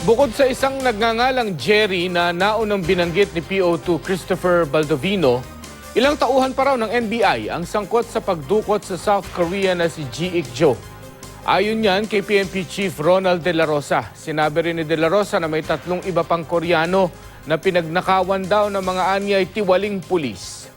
Bukod sa isang nagngangalang Jerry na naunang binanggit ni PO2 Christopher Baldovino, ilang tauhan pa raw ng NBI ang sangkot sa pagdukot sa South Korea na si Ji Ik-jo. Ayon yan kay PNP Chief Ronald De La Rosa. Sinabi rin ni De La Rosa na may 3 iba pang Koreano na pinagnakawan daw ng mga anyay tiwaling pulis.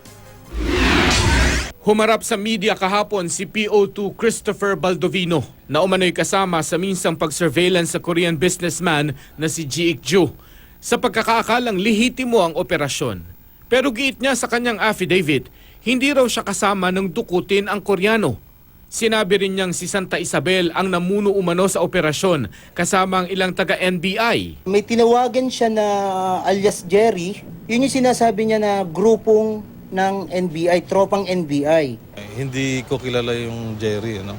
Humarap sa media kahapon si PO2 Christopher Baldovino na umano'y kasama sa minsang pag-surveillance sa Korean businessman na si Ji Ik-jo sa pagkakaakalang lihitimo ang operasyon. Pero giit niya sa kanyang affidavit, hindi raw siya kasama ng dukutin ang Koreano. Sinabi rin niyang si Santa Isabel ang namuno umano sa operasyon kasama ang ilang taga-NBI. May tinawagan siya na alias Jerry. Yun yung sinasabi niya na grupong ng NBI, tropang NBI. Hindi ko kilala yung Jerry, ano?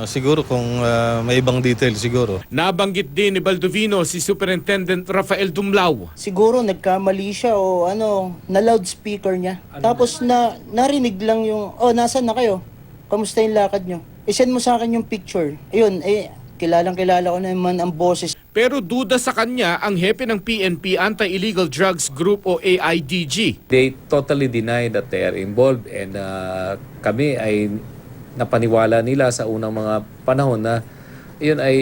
Siguro kung may ibang detail siguro. Nabanggit din ni Baldovino si Superintendent Rafael Dumlao. Siguro nagkamali siya o na loudspeaker niya. Tapos narinig lang yung, nasan na kayo? Kamusta yung lakad nyo? I-send mo sa akin yung picture. Ayun, kilalang-kilala ko naman ang boses. Pero duda sa kanya ang hepe ng PNP Anti-Illegal Drugs Group o AIDG. They totally deny that they are involved and kami ay napaniwala nila sa unang mga panahon na yun ay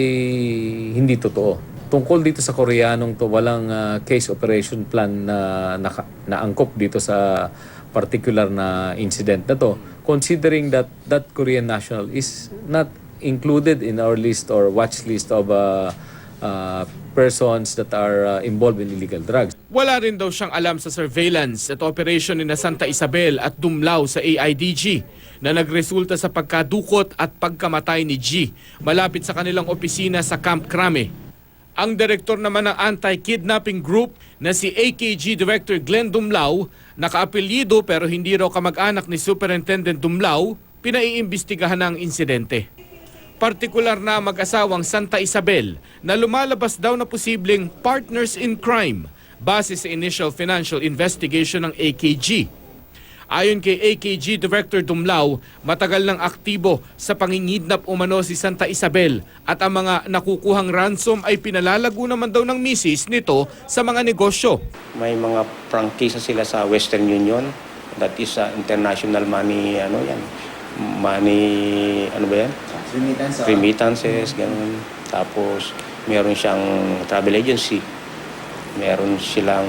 hindi totoo. Tungkol dito sa Koreanong to, walang case operation plan na naangkop dito sa particular na incident na to. Considering that that Korean national is not included in our list or watch list of persons that are involved in illegal drugs. Wala rin daw siyang alam sa surveillance at operation ni Santa Isabel at Dumlao sa AIDG na nagresulta sa pagkadukot at pagkamatay ni G malapit sa kanilang opisina sa Camp Crame. Ang direktor naman ng anti-kidnapping group na si AKG Director Glenn Dumlao, nakaapelyido pero hindi raw kamag-anak ni Superintendent Dumlao, pinaiimbestigahan ang insidente. Partikular na mag-asawang Santa Isabel na lumalabas daw na posibleng partners in crime base sa initial financial investigation ng AKG. Ayon kay AKG Director Dumlao, matagal nang aktibo sa pangingidnap umano si Santa Isabel at ang mga nakukuhang ransom ay pinalalago naman daw ng misis nito sa mga negosyo. May mga prangkisa sila sa Western Union, that is international money, remittances, ganun. Tapos meron siyang travel agency, meron silang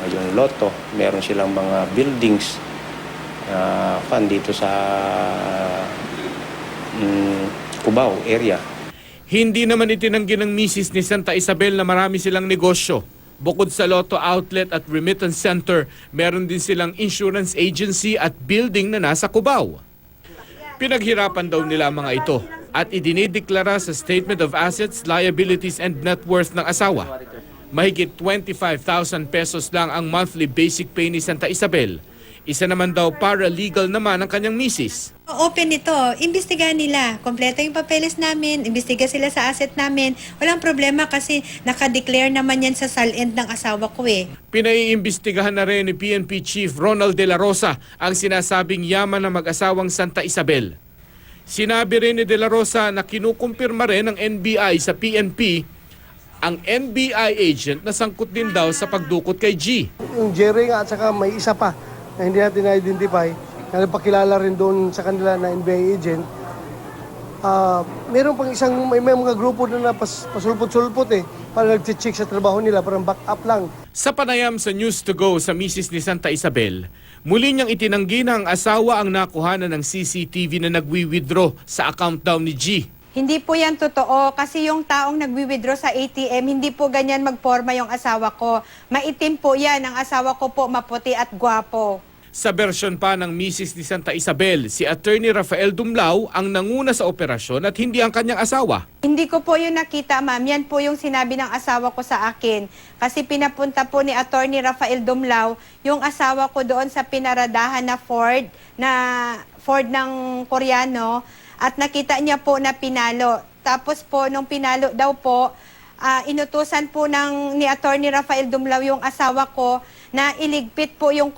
yung lotto, meron silang mga buildings dito sa Cubao area. Hindi naman itinanggi ng misis ni Santa Isabel na marami silang negosyo. Bukod sa lotto outlet at remittance center, meron din silang insurance agency at building na nasa Cubao. Pinaghirapan daw nila ang mga ito at idinideklara sa Statement of Assets, Liabilities and Net Worth ng asawa. Mahigit 25,000 pesos lang ang monthly basic pay ni Santa Isabel. Isa naman daw paralegal naman ang kanyang misis. Open ito. Imbestigahan nila. Kompleto yung papeles namin. Imbestiga sila sa asset namin. Walang problema kasi nakadeclare naman yan sa SALEND ng asawa ko eh. Pinaiimbestigahan na rin ni PNP Chief Ronald De La Rosa ang sinasabing yaman ng mag-asawang Santa Isabel. Sinabi rin ni De La Rosa na kinukumpirma rin ng NBI sa PNP ang NBI agent na sangkot din daw sa pagdukot kay G. Yung Jerry nga at saka may isa pa na hindi natin na-identify, na nagpakilala rin doon sa kanila na NBI agent. Meron pang may mga grupo na pasulpot-sulpot para nag-check sa trabaho nila, parang back up lang. Sa panayam sa News to Go sa misis ni Santa Isabel, muli niyang itinanggi na ang asawa ang nakuhanan ng CCTV na nagwi-withdraw sa account daw ni G. Hindi po yan totoo kasi yung taong nagwi-withdraw sa ATM, hindi po ganyan magporma yung asawa ko. Maitim po yan. Ang asawa ko po maputi at gwapo. Sa bersyon pa ng misis ni Santa Isabel, si Attorney Rafael Dumlao ang nanguna sa operasyon at hindi ang kanyang asawa. Hindi ko po yun nakita, ma'am. Yan po yung sinabi ng asawa ko sa akin. Kasi pinapunta po ni Attorney Rafael Dumlao yung asawa ko doon sa pinaradahan na Ford ng Koreano. At nakita niya po na pinalo. Tapos po, nung pinalo daw po, inutusan po ni Attorney Rafael Dumlao yung asawa ko na iligpit po yung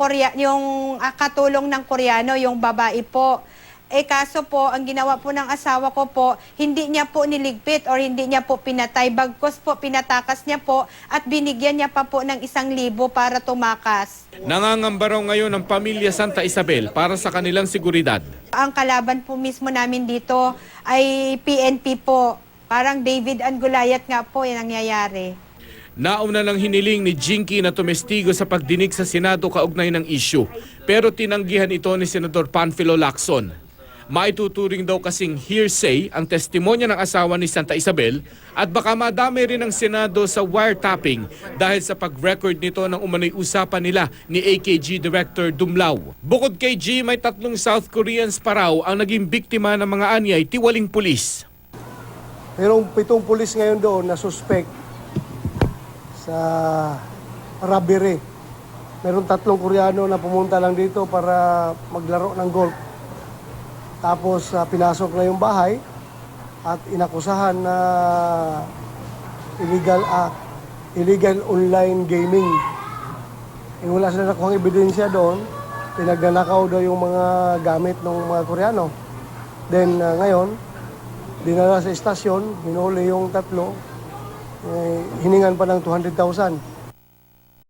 katulong ng Koreano, yung babae po. Kaso po, ang ginawa po ng asawa ko po, hindi niya po niligpit or hindi niya po pinatay. Bagkos po, pinatakas niya po at binigyan niya pa po ng 1,000 para tumakas. Nangangamba raw ngayon ang pamilya Santa Isabel para sa kanilang seguridad. Ang kalaban po mismo namin dito ay PNP po. Parang David and Goliath nga po yung nangyayari. Nauna nang hiniling ni Jinky na tumestigo sa pagdinig sa Senado kaugnay ng issue, pero tinanggihan ito ni Senador Panfilo Lacson. Maituturing daw kasing hearsay ang testimonya ng asawa ni Santa Isabel at baka madami rin ang Senado sa wiretapping dahil sa pag-record nito ng umano'y usapan nila ni AKG Director Dumlao. Bukod kay G, may 3 South Koreans pa raw ang naging biktima ng mga anyay tiwaling pulis. Mayroong 7 pulis ngayon doon na suspect sa robbery. Mayroong 3 Koreano na pumunta lang dito para maglaro ng golf. Tapos pinasok na yung bahay at inakusahan na illegal online gaming. Wala sila nakuhang ebidensya doon. Pinagnanakaw daw yung mga gamit ng mga Koreano. Then ngayon, dinala sa estasyon, hinuli yung 3, hiningan pa ng 200,000.